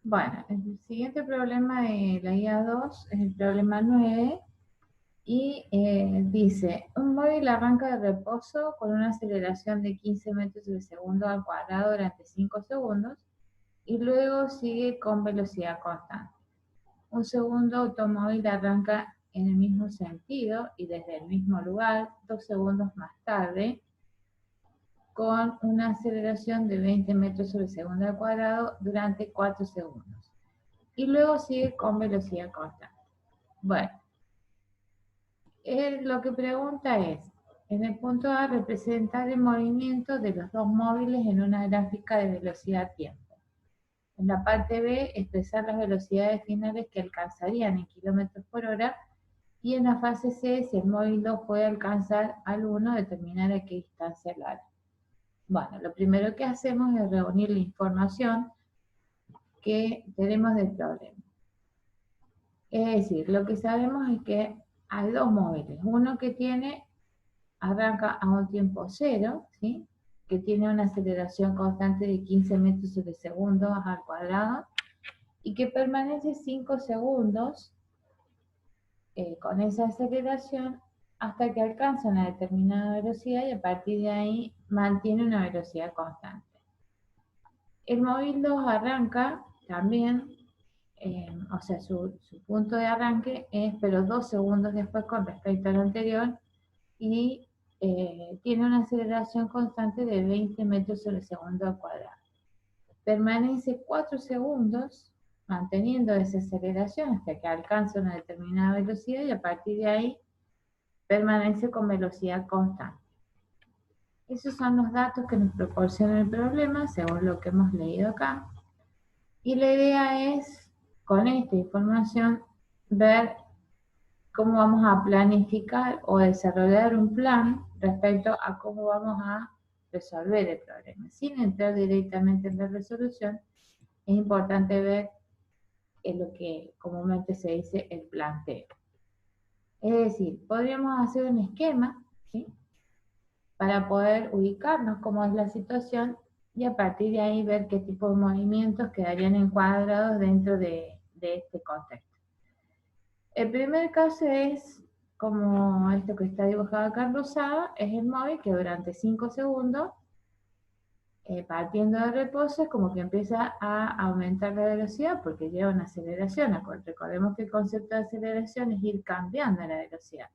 Bueno, el siguiente problema de la guía 2 es el problema 9 y dice, un móvil arranca de reposo con una aceleración de 15 metros por segundo al cuadrado durante 5 segundos y luego sigue con velocidad constante. Un segundo automóvil arranca en el mismo sentido y desde el mismo lugar 2 segundos más tarde con una aceleración de 20 metros sobre segundo al cuadrado durante 4 segundos. Y luego sigue con velocidad constante. Bueno, lo que pregunta es, en el punto A, representar el movimiento de los dos móviles en una gráfica de velocidad-tiempo. En la parte B, expresar las velocidades finales que alcanzarían en kilómetros por hora. Y en la fase C, si el móvil 2 puede alcanzar al 1, determinar a qué distancia larga. Bueno, lo primero que hacemos es reunir la información que tenemos del problema. Es decir, lo que sabemos es que hay dos móviles. Uno que arranca a un tiempo cero, ¿sí? Que tiene una aceleración constante de 15 metros sobre segundo al cuadrado y que permanece 5 segundos con esa aceleración hasta que alcanza una determinada velocidad y a partir de ahí mantiene una velocidad constante. El móvil 2 arranca también, o sea, su punto de arranque es, pero 2 segundos después con respecto al anterior, y tiene una aceleración constante de 20 metros sobre segundo al cuadrado. Permanece 4 segundos manteniendo esa aceleración hasta que alcanza una determinada velocidad y a partir de ahí permanece con velocidad constante. Esos son los datos que nos proporciona el problema según lo que hemos leído acá. Y la idea es, con esta información, ver cómo vamos a planificar o desarrollar un plan respecto a cómo vamos a resolver el problema. Sin entrar directamente en la resolución, es importante ver en lo que comúnmente se dice el planteo. Es decir, podríamos hacer un esquema, ¿sí?, para poder ubicarnos cómo es la situación y a partir de ahí ver qué tipo de movimientos quedarían encuadrados dentro de este contexto. El primer caso es, como esto que está dibujado acá en rosado, es el móvil que durante 5 segundos, partiendo de reposo, es como que empieza a aumentar la velocidad porque lleva una aceleración. Recordemos que el concepto de aceleración es ir cambiando la velocidad,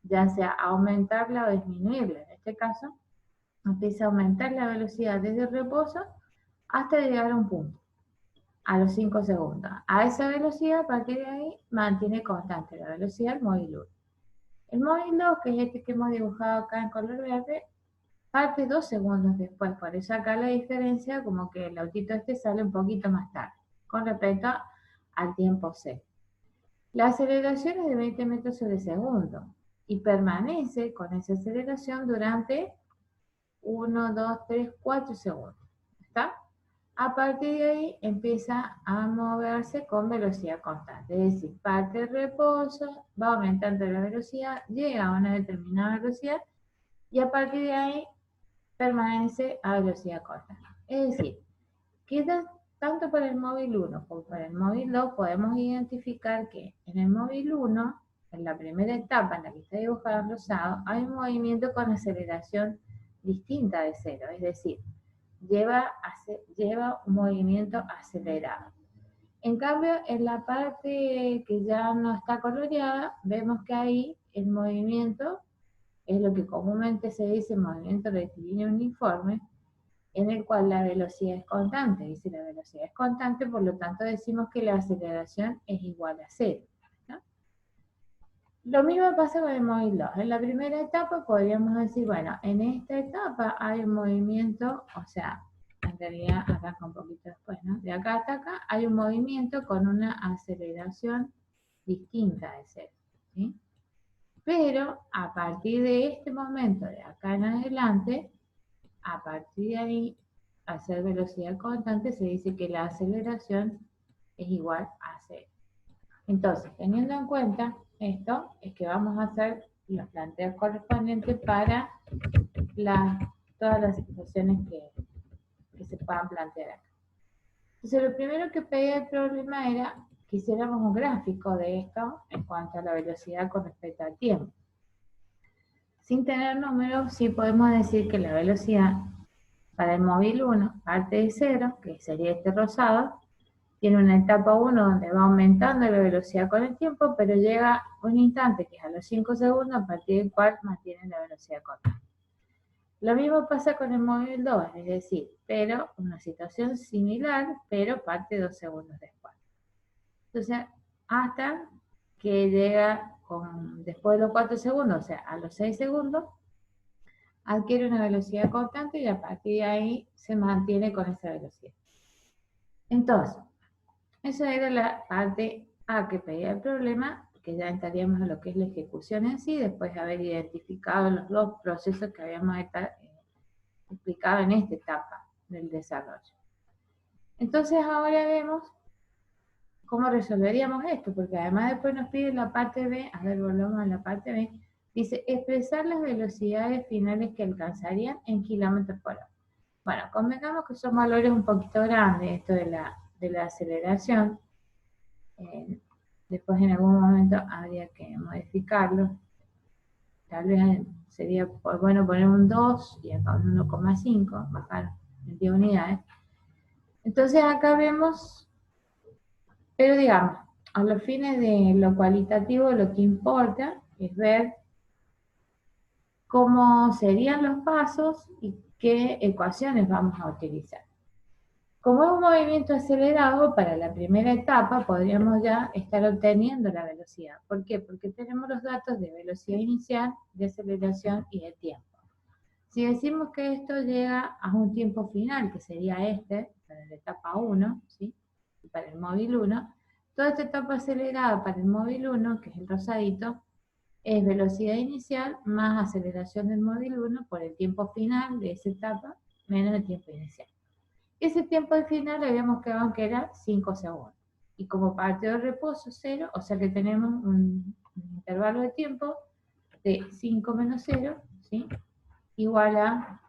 ya sea aumentarla o disminuirla. En este caso, empieza a aumentar la velocidad desde el reposo hasta llegar a un punto, a los 5 segundos. A esa velocidad, a partir de ahí, mantiene constante la velocidad del móvil 1. El móvil 2, que es este que hemos dibujado acá en color verde, parte 2 segundos después. Por eso acá la diferencia, como que el autito este sale un poquito más tarde, con respecto al tiempo C. La aceleración es de 20 metros sobre segundo y permanece con esa aceleración durante 1, 2, 3, 4 segundos. ¿Está? A partir de ahí empieza a moverse con velocidad constante, es decir, parte el reposo, va aumentando la velocidad, llega a una determinada velocidad y a partir de ahí permanece a velocidad constante. Es decir, que tanto para el móvil 1 como para el móvil 2 podemos identificar que en el móvil 1, en la primera etapa en la que está dibujado en rosado, hay un movimiento con aceleración distinta de cero, es decir, lleva un movimiento acelerado. En cambio, en la parte que ya no está coloreada, vemos que ahí el movimiento es lo que comúnmente se dice movimiento rectilíneo uniforme, en el cual la velocidad es constante. Dice la velocidad es constante, por lo tanto decimos que la aceleración es igual a cero, ¿no? Lo mismo pasa con el móvil 2. En la primera etapa podríamos decir, bueno, en esta etapa hay un movimiento, o sea, en realidad arranca un poquito después, ¿no? De acá hasta acá hay un movimiento con una aceleración distinta de cero, ¿sí? Pero a partir de este momento, de acá en adelante, a partir de ahí, al ser velocidad constante, se dice que la aceleración es igual a cero. Entonces, teniendo en cuenta esto, es que vamos a hacer los planteos correspondientes para todas las situaciones que se puedan plantear acá. Entonces, lo primero que pedía el problema era que hiciéramos un gráfico de esto en cuanto a la velocidad con respecto al tiempo. Sin tener números, sí podemos decir que la velocidad para el móvil 1 parte de 0, que sería este rosado, tiene una etapa 1 donde va aumentando la velocidad con el tiempo, pero llega un instante que es a los 5 segundos, a partir del cual mantiene la velocidad constante. Lo mismo pasa con el móvil 2, es decir, pero una situación similar, pero parte 2 segundos después. Entonces, hasta que llega después de los 4 segundos, o sea, a los 6 segundos, adquiere una velocidad constante y a partir de ahí se mantiene con esa velocidad. Entonces, esa era la parte A que pedía el problema, que ya entraríamos a lo que es la ejecución en sí, después de haber identificado los dos procesos que habíamos explicado en esta etapa del desarrollo. Entonces ahora vemos cómo resolveríamos esto, porque además después nos pide la parte B, a ver, volvamos a la parte B, dice expresar las velocidades finales que alcanzarían en kilómetros por hora. Bueno, convengamos que son valores un poquito grandes, esto de la aceleración. Después en algún momento habría que modificarlo. Tal vez sería bueno poner un 2 y acá un 1,5, bajar 20 unidades. Entonces acá vemos, pero digamos, a los fines de lo cualitativo lo que importa es ver cómo serían los pasos y qué ecuaciones vamos a utilizar. Como es un movimiento acelerado, para la primera etapa podríamos ya estar obteniendo la velocidad. ¿Por qué? Porque tenemos los datos de velocidad inicial, de aceleración y de tiempo. Si decimos que esto llega a un tiempo final, que sería para la etapa 1, ¿sí? Para el móvil 1, toda esta etapa acelerada para el móvil 1, que es el rosadito, es velocidad inicial más aceleración del móvil 1 por el tiempo final de esa etapa menos el tiempo inicial. Ese tiempo al final le habíamos quedado que era 5 segundos. Y como parte de reposo 0, o sea que tenemos un intervalo de tiempo de 5 menos 0, ¿sí? Igual a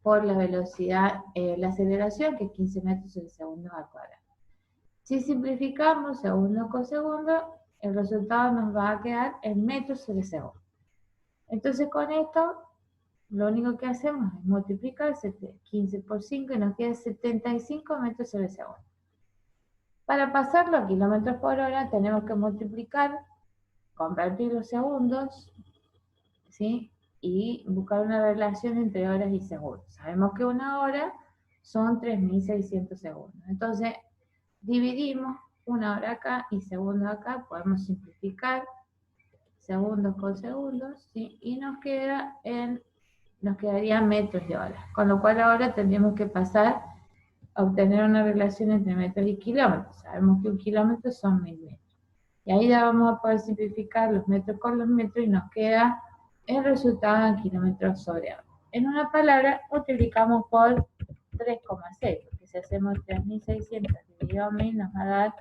por la velocidad, la aceleración, que es 15 metros sobre segundo al cuadrado. Si simplificamos segundo con segundo, el resultado nos va a quedar en metros sobre segundo. Entonces con esto, lo único que hacemos es multiplicar 15 por 5 y nos queda 75 metros sobre segundo. Para pasarlo a kilómetros por hora tenemos que multiplicar, convertir los segundos, ¿sí? Y buscar una relación entre horas y segundos. Sabemos que una hora son 3.600 segundos. Entonces, dividimos una hora acá y segundos acá, podemos simplificar segundos con segundos, ¿sí? Y nos quedaría metros de hora. Con lo cual ahora tendríamos que pasar a obtener una relación entre metros y kilómetros. Sabemos que un kilómetro son 1000 metros. Y ahí ya vamos a poder simplificar los metros con los metros y nos queda el resultado en kilómetros sobre hora. En una palabra, multiplicamos por 3,6, porque si hacemos 3.600 dividido 1000 nos va a dar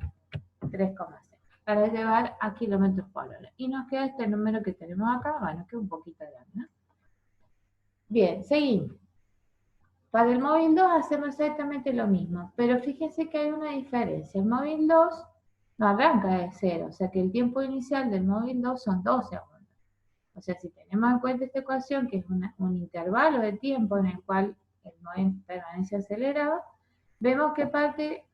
3,6 para llevar a kilómetros por hora. Y nos queda este número que tenemos acá, bueno, que es un poquito grande, ¿no? Bien, seguimos. Para el móvil 2 hacemos exactamente lo mismo, pero fíjense que hay una diferencia. El móvil 2 no arranca de 0, o sea que el tiempo inicial del móvil 2 son 2 segundos. O sea, si tenemos en cuenta esta ecuación, que es un intervalo de tiempo en el cual el movimiento permanece acelerado, vemos que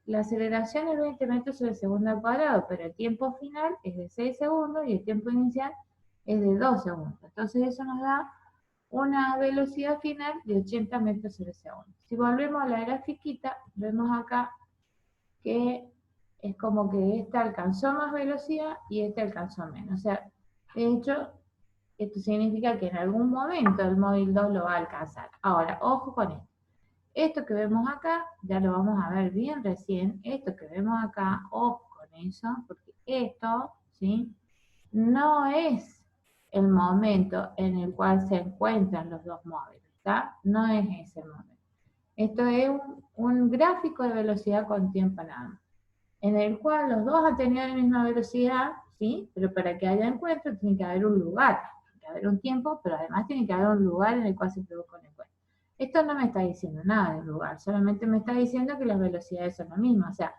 la aceleración es 20 metros sobre segundo al cuadrado, pero el tiempo final es de 6 segundos y el tiempo inicial es de 2 segundos. Entonces eso nos da una velocidad final de 80 metros sobre segundo. Si volvemos a la grafiquita, vemos acá que es como que esta alcanzó más velocidad y esta alcanzó menos. O sea, de hecho, esto significa que en algún momento el móvil 2 lo va a alcanzar. Ahora, ojo con esto. Esto que vemos acá, ya lo vamos a ver bien recién. Esto que vemos acá, ojo con eso, porque esto, ¿sí? No es el momento en el cual se encuentran los dos móviles, ¿está? No es ese momento. Esto es un gráfico de velocidad con tiempo nada más, en el cual los dos han tenido la misma velocidad, ¿sí? Pero para que haya encuentro tiene que haber un lugar, tiene que haber un tiempo, pero además tiene que haber un lugar en el cual se produzca un encuentro. Esto no me está diciendo nada del lugar, solamente me está diciendo que las velocidades son las mismas. O sea,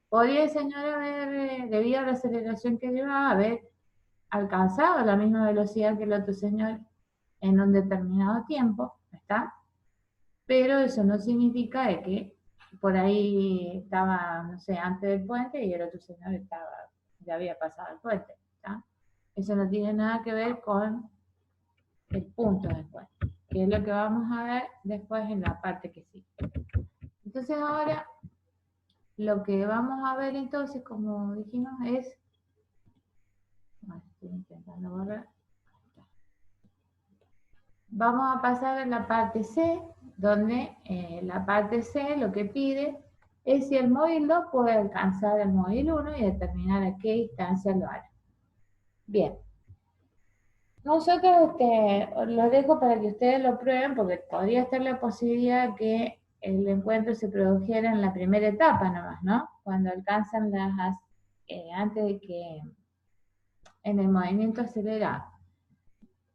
podría el señor haber, debido a la aceleración que llevaba, haber alcanzado la misma velocidad que el otro señor en un determinado tiempo, ¿está? Pero eso no significa de que por ahí estaba, no sé, antes del puente y el otro señor estaba, ya había pasado el puente, ¿está? Eso no tiene nada que ver con el punto del puente, que es lo que vamos a ver después en la parte que sigue. Entonces ahora lo que vamos a ver entonces, como dijimos, es, estoy intentando borrar, vamos a pasar a la parte C, donde la parte C lo que pide es si el móvil 2 puede alcanzar el móvil 1 y determinar a qué distancia lo hará. Bien, nosotros lo dejo para que ustedes lo prueben porque podría estar la posibilidad de que el encuentro se produjera en la primera etapa nomás, ¿no? Cuando alcanzan antes de que en el movimiento acelerado.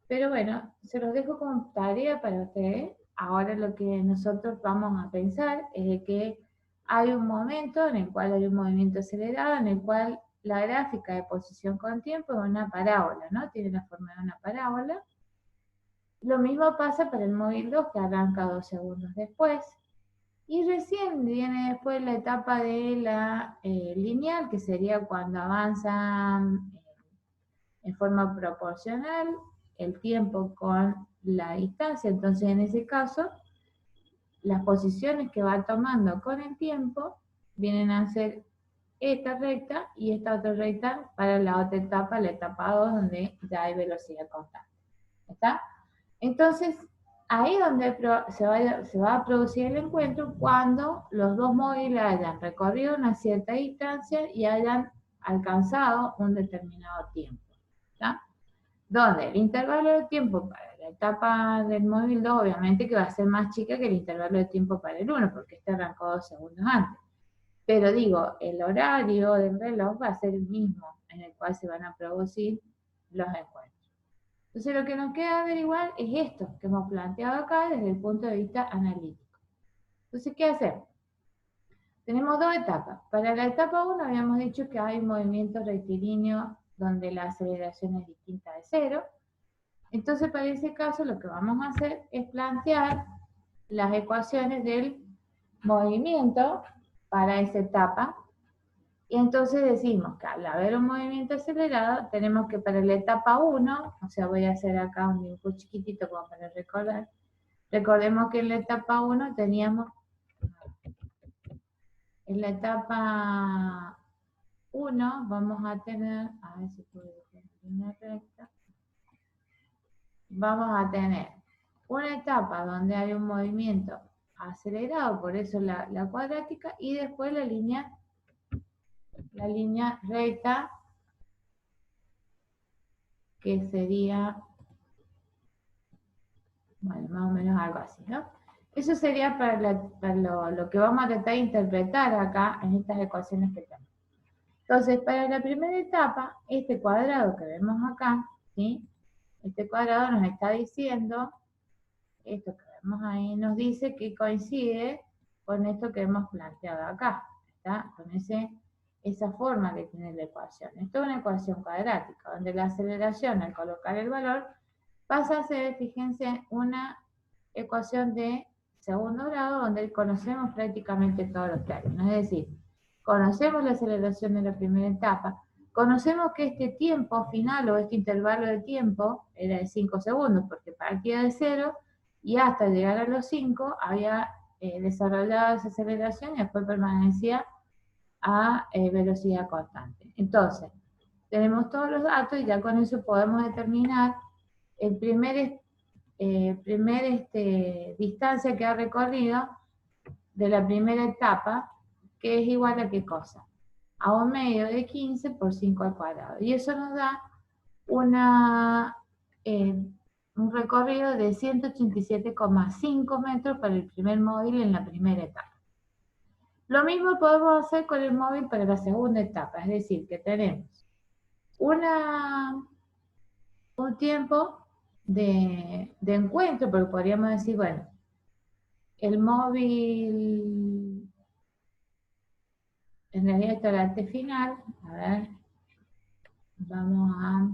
Pero bueno, se los dejo como tarea para ustedes. Ahora lo que nosotros vamos a pensar es de que hay un momento en el cual hay un movimiento acelerado, en el cual la gráfica de posición con tiempo es una parábola, ¿no? Tiene la forma de una parábola. Lo mismo pasa para el móvil 2 que arranca 2 segundos después. Y recién viene después la etapa de la lineal, que sería cuando avanzan en forma proporcional el tiempo con la distancia. Entonces, en ese caso, las posiciones que va tomando con el tiempo vienen a ser esta recta y esta otra recta para la otra etapa, la etapa 2, donde ya hay velocidad constante. ¿Está? Entonces, ahí es donde se va a producir el encuentro cuando los dos móviles hayan recorrido una cierta distancia y hayan alcanzado un determinado tiempo. ¿Está? Donde el intervalo de tiempo para la etapa del móvil 2 obviamente que va a ser más chica que el intervalo de tiempo para el 1, porque este arrancó 2 segundos antes. Pero digo, el horario del reloj va a ser el mismo en el cual se van a producir los encuentros. Entonces lo que nos queda averiguar es esto que hemos planteado acá desde el punto de vista analítico. Entonces, ¿qué hacemos? Tenemos dos etapas. Para la etapa 1 habíamos dicho que hay un movimiento rectilíneo donde la aceleración es distinta de 0. Entonces, para ese caso, lo que vamos a hacer es plantear las ecuaciones del movimiento para esa etapa. Y entonces decimos que al haber un movimiento acelerado, tenemos que para la etapa 1, o sea, voy a hacer acá un dibujo chiquitito como para recordar. Recordemos que en la etapa 1 teníamos, en la etapa 1 vamos a tener, a ver si puedo dejar una recta, vamos a tener una etapa donde hay un movimiento acelerado, por eso la cuadrática, y después la línea recta, que sería, bueno, más o menos algo así, ¿no? Eso sería para lo que vamos a tratar de interpretar acá en estas ecuaciones que tenemos. Entonces, para la primera etapa, este cuadrado que vemos acá, ¿sí? Este cuadrado nos está diciendo, esto que vemos ahí nos dice que coincide con esto que hemos planteado acá, ¿está? Con esa forma que tiene la ecuación. Esto es una ecuación cuadrática, donde la aceleración al colocar el valor pasa a ser, fíjense, una ecuación de segundo grado, donde conocemos prácticamente todos los términos. Es decir, conocemos la aceleración de la primera etapa, conocemos que este tiempo final o este intervalo de tiempo era de 5 segundos, porque partía de 0 y hasta llegar a los 5 había desarrollado esa aceleración y después permanecía a velocidad constante. Entonces, tenemos todos los datos y ya con eso podemos determinar el primer distancia que ha recorrido de la primera etapa, que es igual a qué cosa, a un medio de 15 por 5 al cuadrado. Y eso nos da un recorrido de 187,5 metros para el primer móvil en la primera etapa. Lo mismo podemos hacer con el móvil para la segunda etapa, es decir, que tenemos un tiempo de encuentro, porque podríamos decir, bueno, El móvil, en realidad esto es la T final, a ver, vamos a